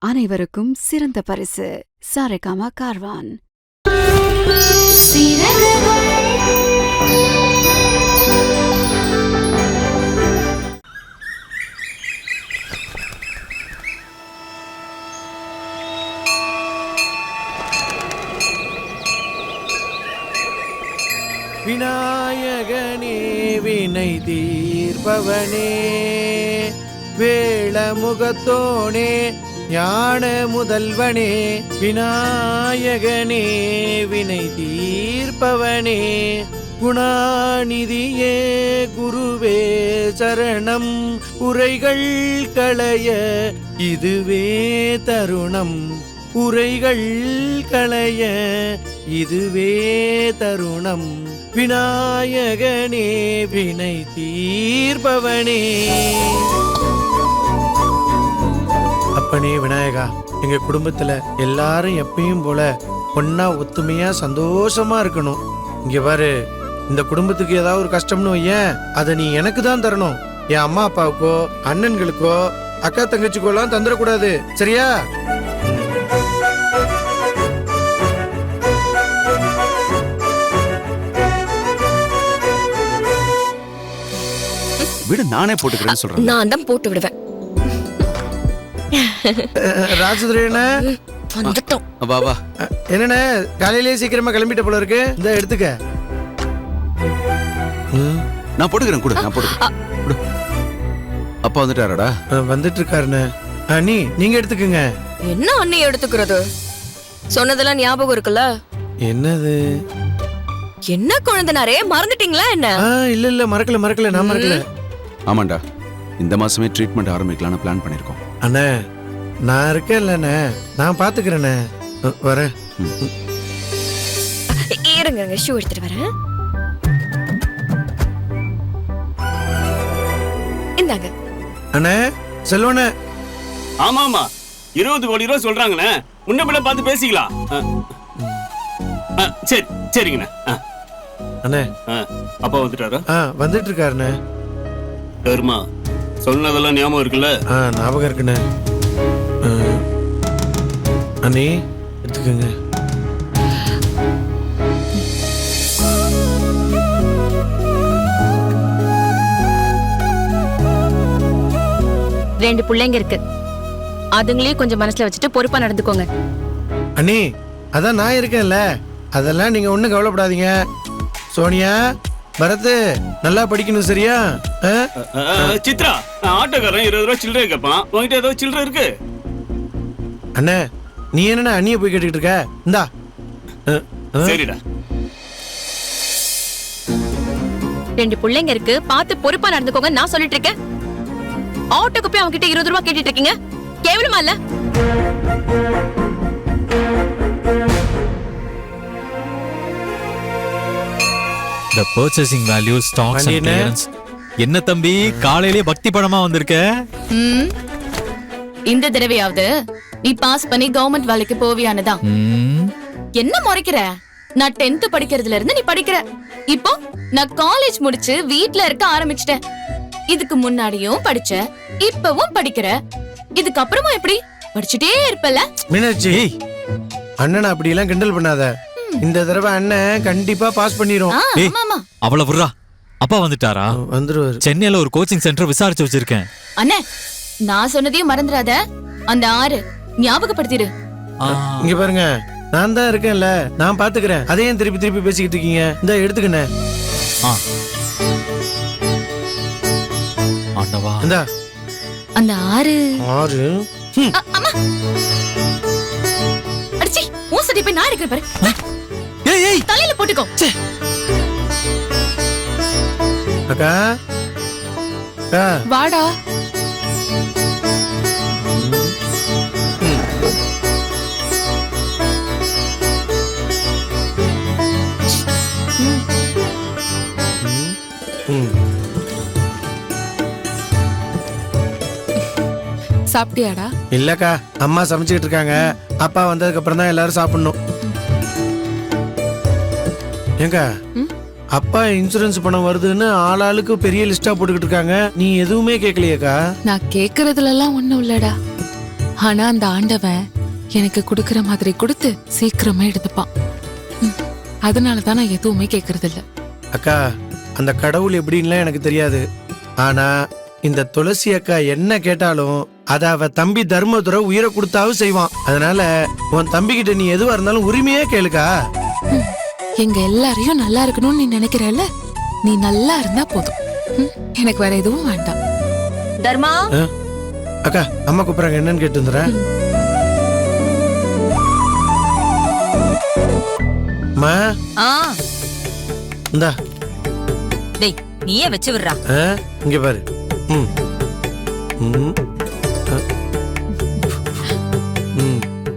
அனைவருக்கும் சிறந்த பரிசு சாரேகாமா கார்வான். விநாயகனே வினை தீர்ப்பவனே வேளமுகத்தோனே ஞான முதல்வனே விநாயகனே வினை தீர்ப்பவனே குணாநிதியே குருவே சரணம் உரைகள் களைய இதுவே தருணம் உரைகள் களைய இதுவே தருணம் விநாயகனே வினை தீர்ப்பவனே. அப்பனே விநாயகா, எங்க குடும்பத்துல எல்லாரும் எப்பயும் போல ஒன்னா ஒத்துமையா சந்தோஷமா இருக்கணும். இங்க பாரு, இந்த குடும்பத்துக்கு ஏதாவது ஒரு கஷ்டம்னு வையேன், அதை நீ எனக்கு தான் தரணும். என் அம்மா அப்பாவுக்கோ அண்ணன்களுக்கோ அக்கா தங்கச்சிக்கோ எல்லாம் தந்துடக்கூடாது, சரியா? விடு, நானே போட்டுக்கிறேன்னு சொல்றேன். நான் தான் போட்டு விடுவேன். ராஜதுரையண்ணே வந்துட்டோம். வா வா. என்னண்ணே காலையிலேயே சீக்கிரமா கிளம்பிட்ட போல இருக்கு. இந்த எடுத்துக்க. நான் போட்டுக்கிறேன், கொடு. நான் போட்டுக்கிறேன். அப்பா வந்துட்டாரடா? வந்துட்டு இருக்காருண்ணே. அண்ணி நீங்க எடுத்துக்கங்க. என்ன அண்ணி எடுத்துக்கிறது? சொன்னதெல்லாம் ஞாபகம் இருக்குல்ல? என்னது? என்ன குழந்தனாரே, மறந்துட்டீங்களா என்ன? இல்ல இல்ல, மறக்கல நான் மறக்கல. ஆமாண்டா, இந்த மாசமே ட்ரீட்மெண்ட் ஆரம்பிக்கலாம்னு பிளான் பண்ணிருக்கோம். அண்ணே நான் இருக்கேன்லண்ணே, நான் பாத்துக்கிறேண்ணே. வரேன். இருங்க, ஷூ எடுத்துட்டு வரேன். இந்தாங்க. அண்ணே செல்வண்ணே. ஆமா ஆமா, 20 கோடி ரூபாய் சொல்றாங்கண்ணே. முன்ன பின்ன பார்த்து பேசிக்கலாம். சரி சரிங்கண்ணே. அண்ணே அப்பா வந்துட்டாரா? வந்துட்டு இருக்காருண்ணே. பெருமா சொன்னதெல்லாம் ஞாபகம் இருக்குல்ல? ஞாபகம் இருக்குண்ணே. அண்ணி எடுத்துக்கங்க. ரெண்டு பிள்ளைங்க இருக்கு, அதுங்களையும் கொஞ்சம் மனசுல வச்சுட்டு பொறுப்பா நடந்துக்கோங்க. அண்ணி அதான் நான் இருக்கேன்ல, அதெல்லாம் நீங்க ஒண்ணும் கவலைப்படாதீங்க. சோனியா, பரத் நல்லா படிக்கணும், சரியா? சித்ரா, ஆட்டோக்காரன் 20 ரூபாய் சில்லறை கேட்பான். உங்ககிட்ட ஏதாவது சில்லறை இருக்கு? அண்ணே நீ என்னண்ணா அண்ணிய போய் கேட்டுக்கிட்டு இருக்க? இந்தா. சரிடா. ரெண்டு பிள்ளைங்க இருக்கு, பார்த்து பொறுப்பா நடந்துக்கோங்க நான் சொல்லிட்டு இருக்கேன். ஆட்டோக்கு போய் அவங்க கிட்ட 20 ரூபாய் கேட்டுட்டு இருக்கீங்க, கேவலமா இல்ல? The purchasing value, stocks and clearance. என்ன தம்பி காலையிலே பக்தி படமா வந்திருக்க? இந்த தடவையாவது நீ பாஸ் பண்ணி கவர்மெண்ட் வேலைக்கு போவியானதான். என்ன முறைக்கிற? நான் 10th படிக்கிறதுல இருந்து நீ படிக்கிற. இப்போ நான் காலேஜ் முடிச்சு வீட்ல இருக்க ஆரம்பிச்சிட்டேன். இதுக்கு முன்னாடியும் படிச்ச, இப்பவும் படிக்கிற. இதுக்கு அப்புறமா எப்படி படிச்சுட்டே இருப்பல? மீனாட்சி, அண்ணனை அப்படி எல்லாம் கிண்டல் பண்ணாத. இந்த தடவை அண்ணன் கண்டிப்பா பாஸ் பண்ணிரும். அவள விடுறா. அப்பா வந்துட்டாரா? வந்துருவாரு. சென்னையில ஒரு கோச்சிங் சென்டர் விசாரிச்சு வச்சிருக்கேன். அண்ணே, நான் சொன்னதையும் மறந்துடாத. அந்த 6 ஞாபகப்படுத்திரு. இங்க பாருங்க, நான் தான் இருக்கேன்ல, நான் பாத்துக்கிறேன். அதையும் திருப்பி திருப்பி பேசிக்கிட்டு இருக்கீங்க. இந்த எடுத்துக்கண்ணே. ஆண்டவா, இந்தா. அந்த 6 அம்மா அடிச்சி ஊசடி போய் நான் இருக்கிற பாரு. ஏய் ஏய், தலையில போட்டுக்கோ. அக்கா அக்கா, வாடா. சாப்பிட்டியாடா? இல்லக்கா, அம்மா சமைச்சுக்கிட்டு இருக்காங்க. அப்பா வந்ததுக்கு அப்புறம் தான் எல்லாரும் சாப்பிடணும். ஏங்க, அப்பா இன்சூரன்ஸ் பணம் வருதுன்னு ஆளாளுக்கு பெரிய லிஸ்டா போட்டுக்கிட்டு இருக்காங்க. நீ எதுவுமே கேட்கலையேக்கா? நான் கேக்குறதுல எல்லாம் ஒண்ணும் இல்லடா. ஆனா அந்த ஆண்டவன் எனக்கு கொடுக்கற மாதிரி கொடுத்து சீக்கிரமா எடுத்துப்பான். அதனாலதான் நான் எதுவுமே கேக்குறது இல்ல. அக்கா, அந்த கடவுள் எப்படின்லாம் எனக்கு தெரியாது. ஆனா இந்த துளசி அக்கா என்ன கேட்டாலும் அத அவ தம்பி தர்மதுரை உயிரை கொடுத்தாவும் செய்வான். அதனால உன் தம்பி கிட்ட நீ எதுவா இருந்தாலும் உரிமையா கேளுக்கா. எங்க எல்லாரையும் நல்லா இருக்கணும்னு நீ நினைக்கிறல்ல, நீ நல்லா இருந்தா போதும். எனக்கு வேற எதுவும் வேண்டாம். தர்மா, அக்கா அம்மா கூப்பிடுறாங்க, என்னன்னு கேட்டு வந்துடுறேன். அம்மா, இந்தா டேய் நீயே வச்சு விடுறா. இங்க பாரு.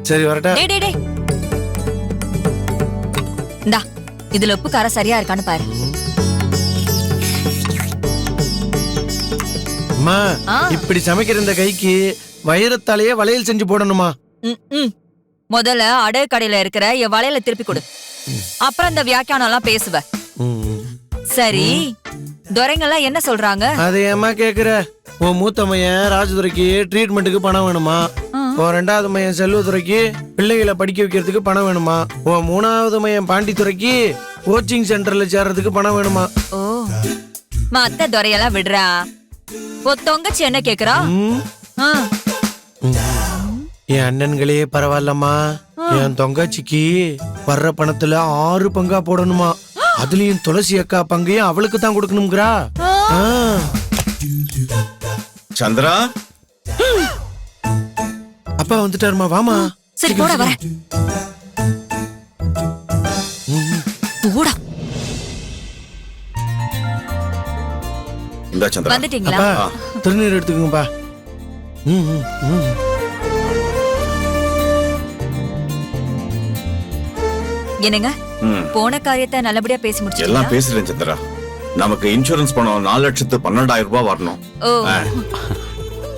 சரி வரட்டா. டேய் டேய் டேய், இந்தா இதுல உப்பு காரம் சரியா இருக்கான்னு பாரு. அம்மா, இப்படி சமைக்கிற இந்த கைக்கு வைரத்தாலேயே வளையல் செஞ்சு போடணுமா? முதல்ல அடகு கடையில இருக்கிற என் வளையல திருப்பி கொடு, அப்புறம் இந்த வியாக்கியானம் எல்லாம் பேசுவ. சரி, துரைங்கெல்லாம் என்ன சொல்றாங்க? அதை ஏமா கேக்குற? உன் மூத்த மையன் ராஜதுரைக்கு ட்ரீட்மெண்ட்டுக்கு பணம் வேணுமா? உன் ரெண்டாவது மையன் செல்வதுரைக்கு பிள்ளைகளை படிக்க வைக்கிறதுக்கு பணம் வேணுமா? உன் மூணாவது மையன் பாண்டித்துறைக்கு கோச்சிங் சென்டர்ல சேர்றதுக்கு பணம் வேணுமா? ஓ, மத்த துரையெல்லாம் விடுறா. தொங்கச்சி என்ன கேக்குறா? என் அண்ணன்களே பரவாயில்லம்மா, என் தொங்காச்சிக்கு வர்ற பணத்துல 6 பங்கா போடணுமா? அதுலயும் துளசி அக்கா பங்கையும் அவளுக்கு தான் கொடுக்கணும்ங்கிறா. சந்திரா, அப்பா வந்துட்டாருமா, வாமா. சரி போட வர. போடா. இந்த சந்திரா வந்துட்டீங்களா? அப்பா திருநீர் எடுத்துக்கோங்கப்பா. என்னங்க, போன காரியத்தை நல்லபடியா பேசி முடிச்சிட்டீங்களா? எல்லாம் பேசுறேன் சந்திரா. நமக்கு இன்சூரன்ஸ் பணம் 4,12,000 ரூபாய் வரணும். ஓ,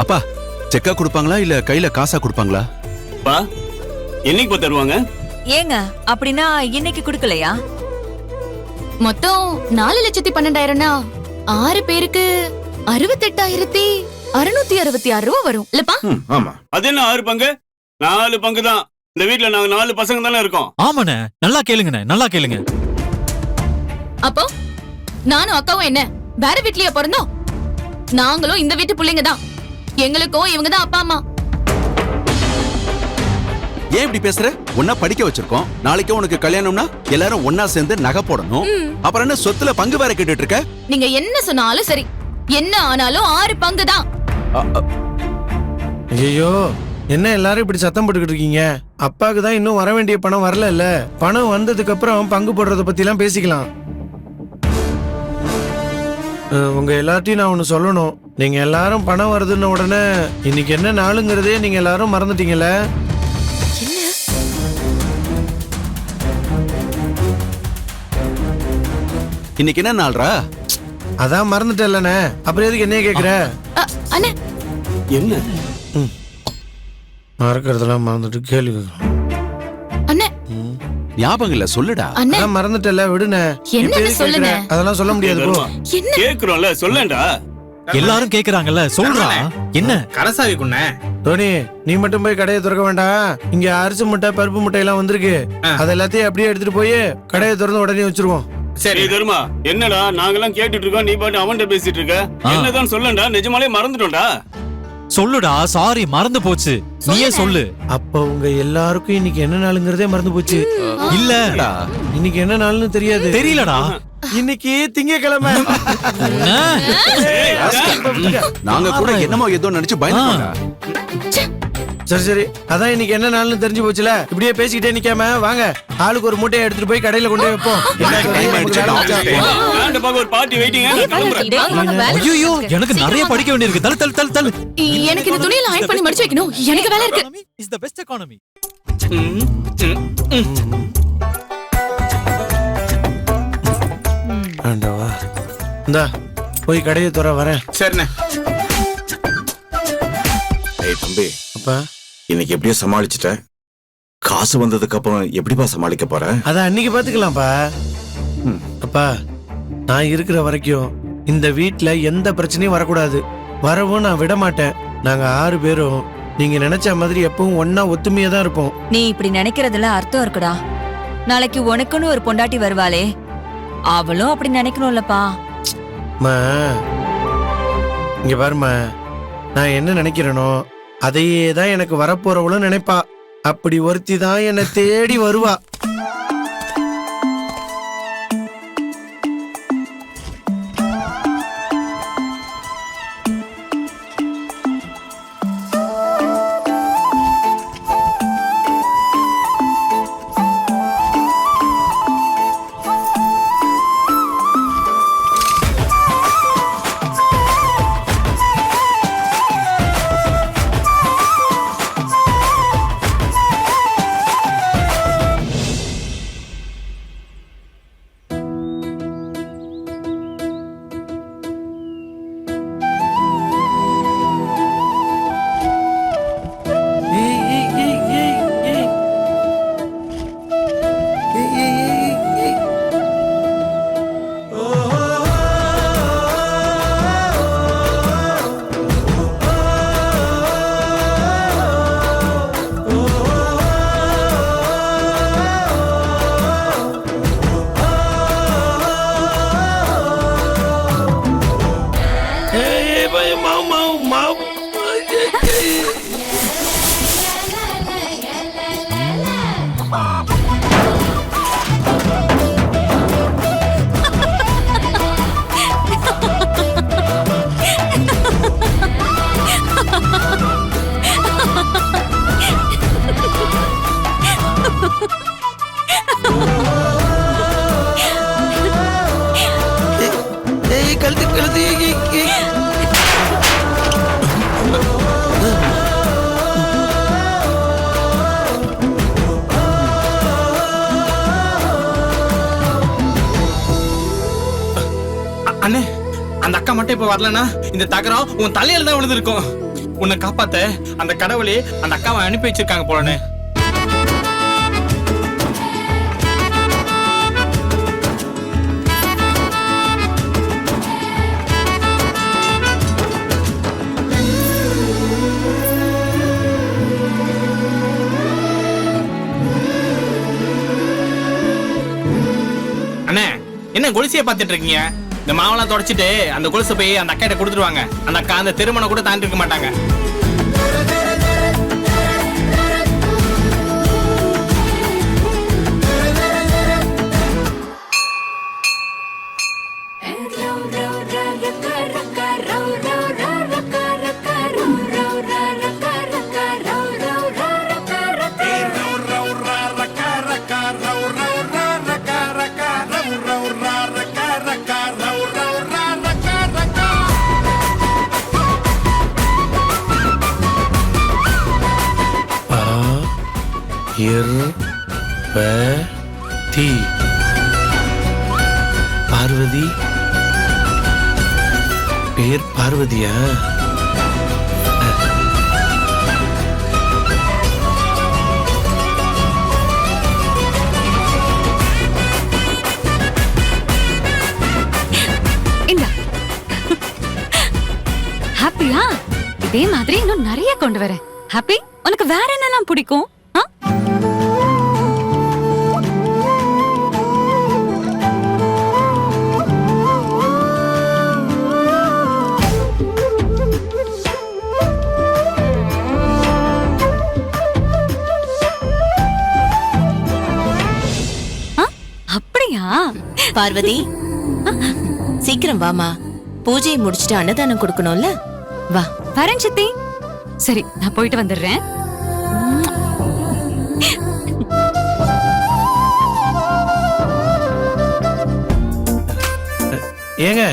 அப்பா செக்கா கொடுப்பாங்களா இல்ல கையில காசா கொடுப்பாங்களா? பா என்னைக்கு தருவாங்க? ஏங்க அப்படின்னா இன்னைக்கு கொடுக்கலையா? மொத்தம் 4,12,000னா 6 பேருக்கு 68,666 ரூபா வரும் இல்லப்பா? ஆமா. அது என்ன 6 பங்கு? 4 பங்கு தான். இந்த வீட்ல நாங்க 4 பசங்க தானே இருக்கோம். ஆமாண்ணே, நல்லா கேளுங்கண்ணே, நல்லா கேளுங்க. அப்போ நானும் அக்காவும் என்ன வேற வீட்லயே பிறந்தோம்? நாங்களும் இந்த வீட்டு பிள்ளைங்க தான். எங்களுக்கும் இவங்க தான் அப்பா அம்மா. ஏன் இப்படி பேசுற? ஒன்னா படிக்க வச்சிருக்கோம். நாளைக்கு உனக்கு கல்யாணம்னா எல்லாரும் ஒன்னா சேர்ந்து நகை போடணும். அப்புறம் என்ன சொத்துல பங்கு வேற கேட்டுட்டு இருக்க? நீங்க என்ன சொன்னாலும் சரி, என்ன ஆனாலும் 6 பங்கு தான். ஐயோ, என்ன எல்லாரும் இப்படி சத்தம் போட்டுக்கிட்டு இருக்கீங்க? அப்பாவுக்கு தான் இன்னும் வர வேண்டிய பணம் வரல இல்ல. பணம் வந்ததுக்கு அப்புறம் பங்கு போடுறத பத்தி எல்லாம் பேசிக்கலாம். உங்க எல்லார்ட்டையும் நான் ஒண்ணு சொல்லணும். நீங்க எல்லாரும் பணம் வருதுன்னு உடனே இன்னைக்கு என்ன நாளுங்கிறதே நீங்க எல்லாரும் மறந்துட்டீங்கல்ல. இன்னைக்கு என்ன நாள்ரா? அதான் மறந்துட்டேல்லண்ணே, அப்புறம் எதுக்கு என்னைய கேக்குற? அண்ணே என்ன மறக்கிறதெல்லாம் மறந்துட்டு கேள்வி அண்ணே ஞாபகம் இல்ல, சொல்லுடா. அண்ணே அதான் மறந்துட்டல, விடுனே. என்னன்னு சொல்லுங்க. அதெல்லாம் சொல்ல முடியாது போ. என்ன கேக்குறோம்ல, சொல்லேன்டா. எல்லாரும் கேக்குறாங்கல்ல, சொல்றா. என்ன கரசாவி குண்ணே? டோனி, நீ மட்டும் போய் கடையை திறக்க வேண்டாம். இங்க அரிசி முட்டை பருப்பு முட்டை எல்லாம் வந்திருக்கு. அது எல்லாத்தையும் அப்படியே எடுத்துட்டு போய் கடையை திறந்து உடனே வச்சிருவோம். சரி தருமா, என்னடா நாங்கெல்லாம் கேட்டுட்டு இருக்கோம், நீ பாட்டு அவன்கிட்ட பேசிட்டு இருக்க. என்னதான் சொல்லண்டா, நிஜமாலே மறந்துட்டோம்டா. சொல்லுடா. சாரி, மறந்து போச்சு, நீயே சொல்லு. அப்ப உங்க எல்லாருக்கும் இன்னைக்கு என்ன நாளுங்கிறதே மறந்து போச்சு. இல்லடா, இன்னைக்கு என்ன நாள்னு தெரியாது. தெரியலடா. இன்னைக்கு திங்கக்கிழமை. நாங்க கூட என்னமோ ஏதோ நினைச்சு பயந்துட்டோம்டா. சரி சரி, அதான் இன்னைக்கு என்ன நாள்னு தெரிஞ்சு போச்சுல. இப்படியே பேசிக்கிட்டே நிக்காம வாங்க, ஆளுக்கு ஒரு மூட்டையை எடுத்துட்டு போய் கடையில கொண்டு போய் வைப்போம். ஒரு பார்ட்டி வெயிட்டிங். ஐயோ, எனக்கு நிறைய படிக்க வேண்டியிருக்கு. தள்ளு தள்ளு தள்ளு தள்ளு. எனக்கு இந்த துணியில அயன் பண்ணி மடிச்சு வைக்கணும். எனக்கு வேலை இருக்கு. Is the best economy. ஆண்டவா, இந்தா போய் கடையை துற வரேன். சரிண்ணே. ஏய் தம்பி, அப்பா இன்னைக்கு எப்படியோ சமாளிச்சுட்ட. காசு வந்ததுக்கு அப்புறம் எப்படிப்பா சமாளிக்க போற? அத அன்னைக்கு பாத்துக்கலாம்ப்பா. அப்பா, நான் இருக்கிற வரைக்கும் இந்த வீட்ல எந்த பிரச்சனையும் வரக்கூடாது. வரவும் நான் விட மாட்டேன். நாங்க 6 பேரும் நீங்க நினைச்ச மாதிரி எப்பவும் ஒன்னா ஒத்துமையா தான் இருப்போம். நீ இப்படி நினைக்கிறதுல அர்த்தம் இருக்குடா. நாளைக்கு உனக்குன்னு ஒரு பொண்டாட்டி வருவாளே, அவளும் அப்படி நினைக்கணும்லப்பா. மா இங்க பாருமா, நான் என்ன நினைக்கிறேனோ அதையே தான் எனக்கு வரப்போறவளும் நினைப்பா. அப்படி ஒருத்தி தான் என்னை தேடி வருவா. அண்ணே, அந்த அக்கா மட்டும் இப்ப வரலனா இந்த தகரம் உன் தலையில தான் விழுந்து இருக்கும். உன்னை காப்பாத்த அந்த கடவுளே அந்த அக்காவை அனுப்பி வச்சிருக்காங்க போலனே. அண்ணே, என்ன கொலுசியை பார்த்துட்டு இருக்கீங்க? இந்த மாவெல்லாம் தொடச்சிட்டு அந்த கொலுசை போய் அந்த அக்கா கிட்ட கொடுத்துருவாங்க. அந்த அக்கா அந்த திருமணம் கூட தாண்டி இருக்க மாட்டாங்க. பார்வதி பேர் பார்வதியா? ஹாப்பியா? இதே மாதிரி இன்னும் நிறைய கொண்டு வரேன். ஹாப்பி, உனக்கு வேற என்னெல்லாம் பிடிக்கும்? அப்படியா? பார்வதி, சீக்கிரம் வாமா. பூஜையை முடிச்சிட்டு அன்னதானம் கொடுக்கணும்ல. வா. வரேன் சித்தி. சரி, நான் போயிட்டு வந்துடுறேன். ஏங்க,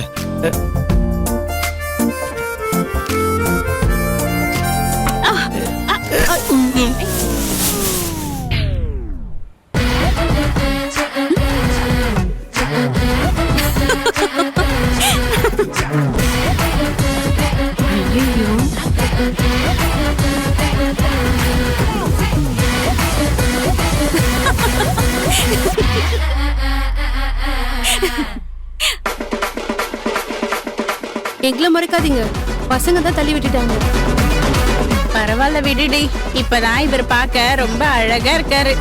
எங்களை மறக்காதீங்க, பசங்க தான் தள்ளி விட்டுட்டாங்க. பரவாயில்ல விடுடி, இப்பதான் இவர் பார்க்க ரொம்ப அழகா இருக்காரு.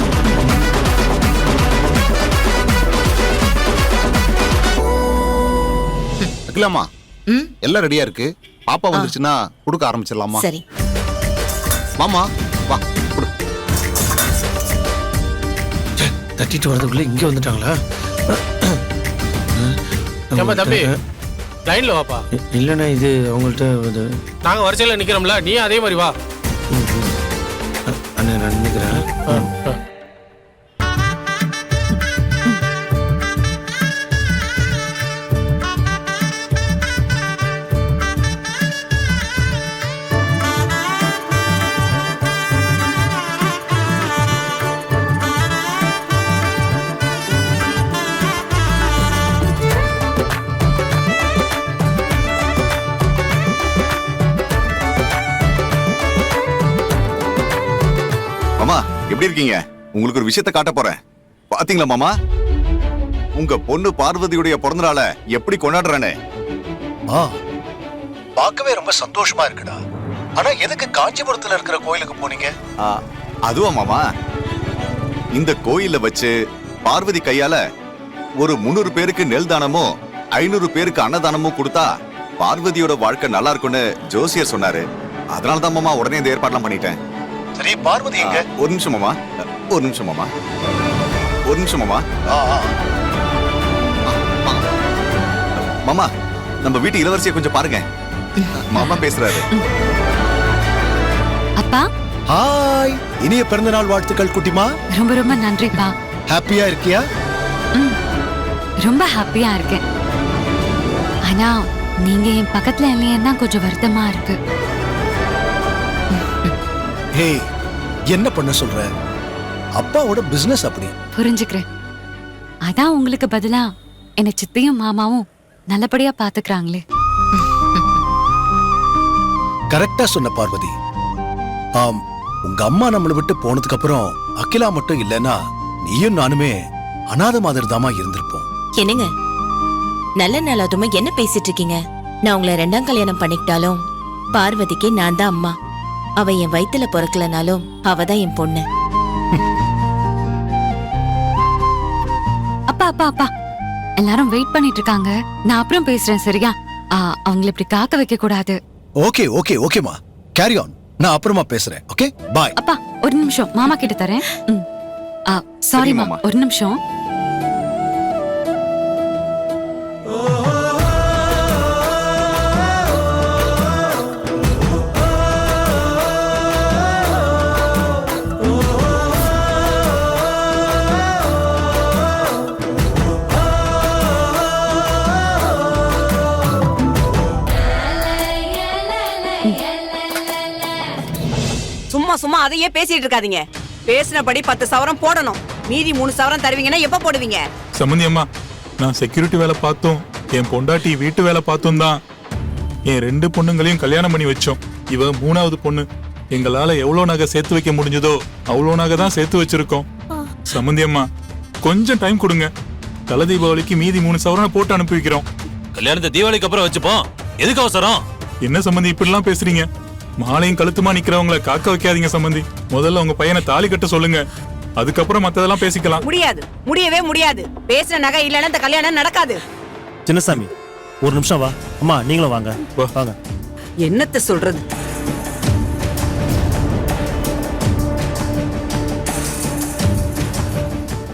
அகிலாமா, எல்லாம் ரெடியா இருக்கு. பாப்பா வந்துருச்சுன்னா கொடுக்க ஆரம்பிச்சிடலாமா? சரி மாமா வா கொடு. தட்டிட்டு வரதுக்குள்ள இங்க வந்துட்டாங்களா? ஏம்மா தம்பி, லைன்ல வாப்பா. இல்லைண்ணா, இது அவங்கள்ட்ட நாங்க வரிசையில நிக்கிறோம்ல, நீ அதே மாதிரி வா. அண்ணா நான் நினைக்கிறேன். மாமா எப்படி இருக்கீங்க? உங்களுக்கு ஒரு விஷயத்தை காட்ட போறேன். பாத்தீங்களா மாமா, உங்க பொண்ணு பார்வதியுடைய பிறந்த நாளை எப்படி கொண்டாடுறானே. பார்க்கவே ரொம்ப சந்தோஷமா இருக்குடா. ஆனா எதுக்கு காஞ்சிபுரத்துல இருக்கிற கோயிலுக்கு போனீங்க? அதுவா மாமா, இந்த கோயில வச்சு பார்வதி கையால ஒரு 300 பேருக்கு நெல் தானமும் 500 பேருக்கு அன்னதானமும் கொடுத்தா பார்வதியோட வாழ்க்கை நல்லா இருக்கும்னு ஜோசியர் சொன்னாரு. அதனாலதான் மாமா உடனே இந்த ஏற்பாடுலாம் பண்ணிட்டேன். சரி, பார்வதி எங்க? ஒரு நிமிஷம் மாமா, ஒரு நிமிஷம் மாமா, ஒரு நிமிஷம் மாமா. மாமா, நம்ம வீட்டு இளவரசியை கொஞ்சம் பாருங்க. மாமா பேசுறாரு. அப்பா, ஹாய், இனிய பிறந்த நாள் வாழ்த்துக்கள் குட்டிமா. ரொம்ப ரொம்ப நன்றிப்பா. ஹாப்பியா இருக்கியா? ரொம்ப ஹாப்பியா இருக்கேன். ஆனா நீங்க என் பக்கத்துல இல்லையேன்னா கொஞ்சம் வருத்தமா இருக்கு. ஹே, என்ன பண்ண சொல்ற? அப்பாவோட பிசினஸ் அப்படி. புரிஞ்சுக்கிறேன். அதான் உங்களுக்கு பதிலா என்ன சித்தியும் மாமாவும் நல்லபடியா பாத்துக்கிறாங்களே. கரெக்டா சொன்ன பார்வதி. உங்க அம்மா நம்மளை விட்டு போனதுக்கு அப்புறம் அகிலா மட்டும் இல்லைன்னா நீயும் நானுமே அநாத மாதிரி தாமா இருந்திருப்போம். என்னங்க நல்ல நாள் அதுமா என்ன பேசிட்டு இருக்கீங்க? நான் உங்களை 2ஆம் கல்யாணம் பண்ணிக்கிட்டாலும் பார்வதிக்கு நான் தான் அம்மா. அவ என் வயித்துல பிறக்கலனாலும் அவதான் என் பொண்ணு. அப்பா அப்பா அப்பா, எல்லாரும் வெயிட் பண்ணிட்டு இருக்காங்க. நான் அப்புறம் பேசுறேன், சரியா? அவங்களை இப்படி காக்க வைக்க கூடாது. ஓகே ஓகே ஓகேமா, கேரி ஆன். நான் அப்புறமா பேசுறேன். ஓகே, பாய். அப்பா ஒரு நிமிஷம், மாமா கிட்ட தரேன். சாரி மாமா, ஒரு நிமிஷம். சும்மா சும்மா அதையே பேசிட்டு இருக்காதீங்க. பேசினபடி 10 சவரம் போடணும். மீதி 3 சவரம் தருவீங்கன்னா எப்ப போடுவீங்க? சம்பந்தி அம்மா, நான் செக்யூரிட்டி வேலை பார்த்தோம், என் பொண்டாட்டி வீட்டு வேலை பார்த்தோம் தான் என் 2 பொண்ணுங்களையும் கல்யாணம் பண்ணி வச்சோம். இவ 3வது பொண்ணு. எங்களால எவ்வளவு நகை சேர்த்து வைக்க முடிஞ்சதோ அவ்வளவு நகை தான் சேர்த்து வச்சிருக்கோம். சம்பந்தி அம்மா, கொஞ்சம் டைம் கொடுங்க. தலை தீபாவளிக்கு மீதி 3 சவரனை போட்டு அனுப்பி வைக்கிறோம். கல்யாணத்தை தீபாவளிக்கு அப்புறம் வச்சுப்போம். எதுக்கு அவசரம்? என்ன சம்பந்தி இப்படி எல்லாம் பேசுறீங்க? மாலையும் கழுத்துமா நிக்கிறவங்கள காக்க வைக்காதீங்க சம்பந்தி. முதல்ல உங்க பையனை தாலி கட்ட சொல்லுங்க, அதுக்கப்புறம் மத்ததெல்லாம் பேசிக்கலாம். முடியாது, முடியவே முடியாது. பேசின நகை இல்லைன்னா இந்த கல்யாணம் நடக்காது. சின்னசாமி, ஒரு நிமிஷம் வா. அம்மா நீங்களும் வாங்க. வாங்க. என்னத்த சொல்றது?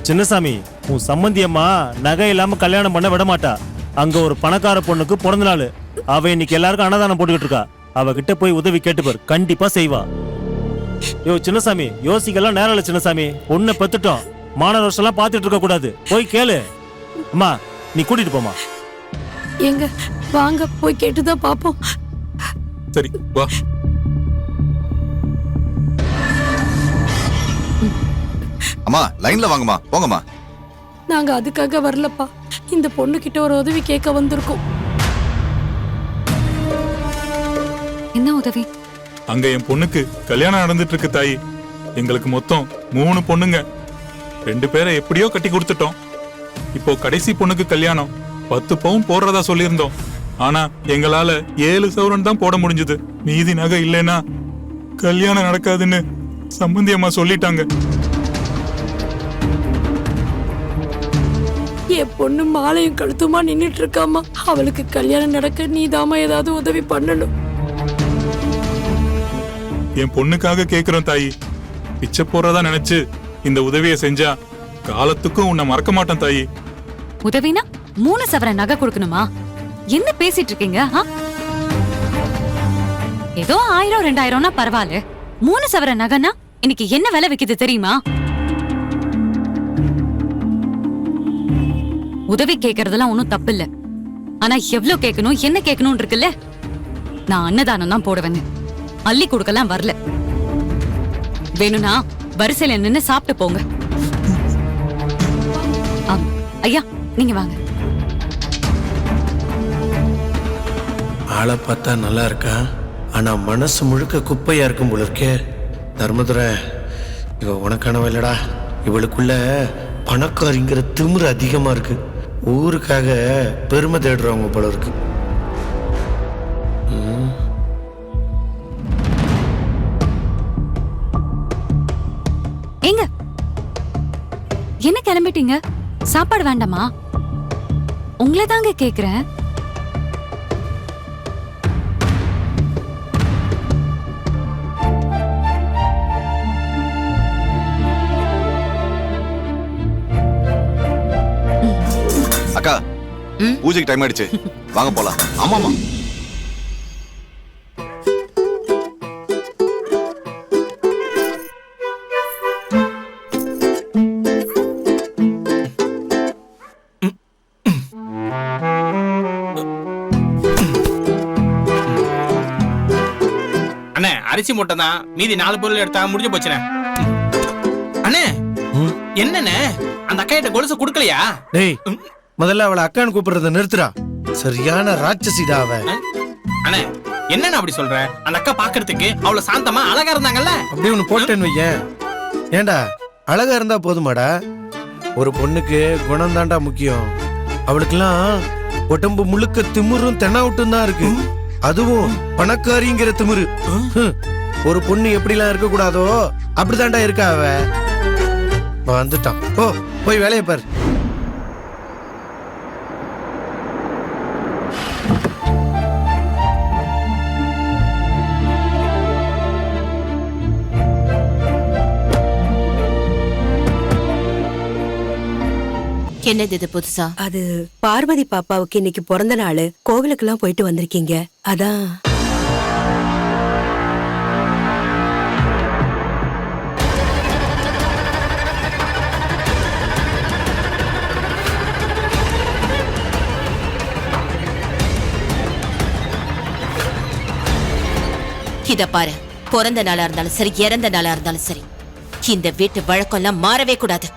சின்னசாமி, உன் சம்பந்தி அம்மா நகை இல்லாம கல்யாணம் பண்ண விட மாட்டா. அங்க ஒரு பணக்கார பொண்ணுக்கு பிறந்த நாள். அவ இன்னைக்கு எல்லாருக்கும் அன்னதானம் போட்டுக்கிட்டு இருக்கா. அவகிட்ட போய் உதவி கேட்டுப்பார், கண்டிப்பா செய்வா. யோ சின்னசாமி, யோசிக்கலாம் நேரம் இல்ல சின்னசாமி. பொண்ணை பெத்துட்டோம், மாணவ வருஷம் எல்லாம் பாத்துட்டு இருக்க கூடாது. போய் கேளு. அம்மா நீ கூட்டிட்டு போமா. எங்க வாங்க, போய் கேட்டுதான் பாப்போம். சரி வா. அம்மா லைன்ல வாங்கம்மா, போங்கம்மா. நாங்க அதுக்காக வரலப்பா, இந்த பொண்ணு கிட்ட ஒரு உதவி கேட்க வந்திருக்கோம். என்ன உதவி? அங்க என் பொண்ணுக்கு கல்யாணம் நடந்துட்டு இருக்கு தாயி. எங்களுக்கு மொத்தம் 3 பொண்ணுங்க. 2 பேரை எப்படியோ கட்டி கொடுத்துட்டோம். இப்போ கடைசி பொண்ணுக்கு கல்யாணம். 10 பவுன் போடுறதா சொல்லியிருந்தோம். ஆனா எங்களால 7 சவரன் தான் போட முடிஞ்சது. மீதி நகை இல்லைன்னா கல்யாணம் நடக்காதுன்னு சம்பந்தி அம்மா சொல்லிட்டாங்க. என் பொண்ணு மாலையும் கழுத்துமா நின்னுட்டு இருக்காமா. அவளுக்கு கல்யாணம் நடக்க நீதாமா ஏதாவது உதவி பண்ணணும். என் பொண்ணுக்காக கேக்குறோம் தாயி. பிச்சை போறதா நினைச்சு இந்த உதவியை செஞ்சா காலத்துக்கும் உன்னை மறக்க மாட்டேன் தாயி. உதவினா 3 சவர நகை கொடுக்கணுமா? என்ன பேசிட்டு இருக்கீங்க? ஏதோ 1000 2000னா பரவாயில்ல, 3 சவர நகைனா இன்னைக்கு என்ன விலை விக்குது தெரியுமா? உதவி கேக்குறதெல்லாம் ஒன்னும் தப்பு இல்ல. ஆனா எவ்வளவு கேட்கணும், என்ன கேட்கணும் இருக்குல்ல. நான் அன்னதானம் தான் போடுவேன், அள்ளி கொடுக்கலாம் வரல. வேணும்னா வரிசையில நின்னு சாப்பிட்டு போங்க. ஐயா நீங்க வாங்க. ஆளை பார்த்தா நல்லா இருக்கா, ஆனா மனசு முழுக்க குப்பையா இருக்கும் போல இருக்கே. தர்மதுரை, இவ உனக்கானவ இல்லடா. இவளுக்குள்ள பணக்காரிங்கிற திமிரு அதிகமா இருக்கு. ஊருக்காக பெருமை தேடுறவங்க போல இருக்கு. ஏங்க என்ன கிளம்பிட்டீங்க? சாப்பாடு வேண்டாமா? உங்களை தாங்க கேக்குறேன். அக்கா, பூஜைக்கு டைம் ஆயிடுச்சு, வாங்க போலாம். ஆமாமா. அண்ணே அரிசி மூட்டை தான், மீதி 4 பொருள் எடுத்தா முடிஞ்சு போச்சுண்ணே. அண்ணே என்னண்ணே அந்த அக்கா கிட்ட கொலுசு குடுக்கலையா? டேய், முதல்ல அவளை அக்கான்னு கூப்பிடுறத நிறுத்துறா. சரியான ராட்சசிடா அவ. அண்ணே என்னன்னு அப்படி சொல்ற? அந்த அக்கா பாக்குறதுக்கு அவ்வளவு சாந்தமா அழகா இருந்தாங்கல்ல. அப்படி ஒண்ணு போட்டேன்னு வையேன். ஏண்டா அழகா இருந்தா போதுமாடா? ஒரு பொண்ணுக்கு குணம் தாண்டா முக்கியம். அவளுக்கெல்லாம் உடம்பு முழுக்க திமிரும் தென்னாவட்டும் தான் இருக்கு. அதுவும் பணக்காரிங்கிற திமிரு. ஒரு பொண்ணு எப்படிலாம் இருக்க கூடாதோ அப்படிதான்டா இருக்கா அவ. வந்துட்டான், போய் வேலையை பாரு. என்னது இது புதுசா? அது பார்வதி பாப்பாவுக்கு இன்னைக்கு பிறந்த நாள். கோவிலுக்கெல்லாம் போயிட்டு வந்திருக்கீங்க, அதான். இத பாரு, பிறந்த நாளா இருந்தாலும் சரி, இறந்த நாளா இருந்தாலும் சரி, இந்த வீட்டு வழக்கம்லாம் மாறவே கூடாது.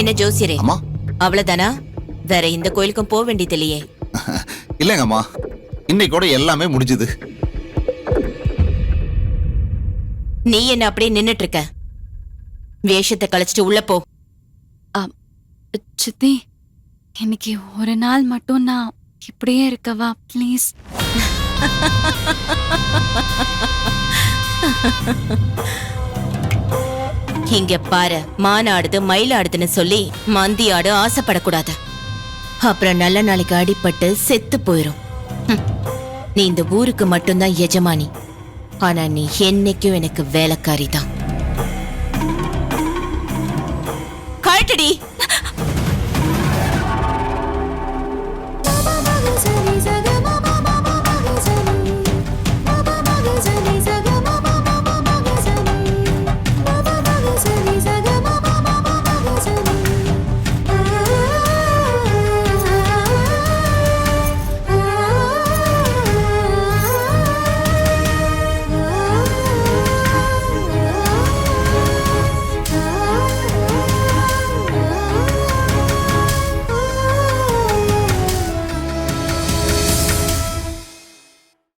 என்ன ஜோசியரே, அவ்வளவுதானா? வேற இந்த கோயிலுக்கும் போக வேண்டியது இல்லையே? இல்லங்கம்மா, இன்னைக்கு கூட எல்லாமே முடிஞ்சது. நீ என்ன அப்படியே நின்னுட்டு இருக்க? வேஷத்தை கழிச்சிட்டு உள்ள போ. சித்தி, இன்னைக்கு ஒரு நாள் மட்டும் நான் இப்படியே இருக்கவா ப்ளீஸ்? இங்க பாரு, மானாடுது மயிலாடுதுன்னு சொல்லி மந்தி ஆடு ஆசைப்படக்கூடாது. அப்புறம் நல்ல நாளைக்கு அடிபட்டு செத்து போயிரும். நீ இந்த ஊருக்கு மட்டும்தான் எஜமானி, ஆனா நீ என்னைக்கும் எனக்கு வேலைக்காரி தான். கழட்டுடி.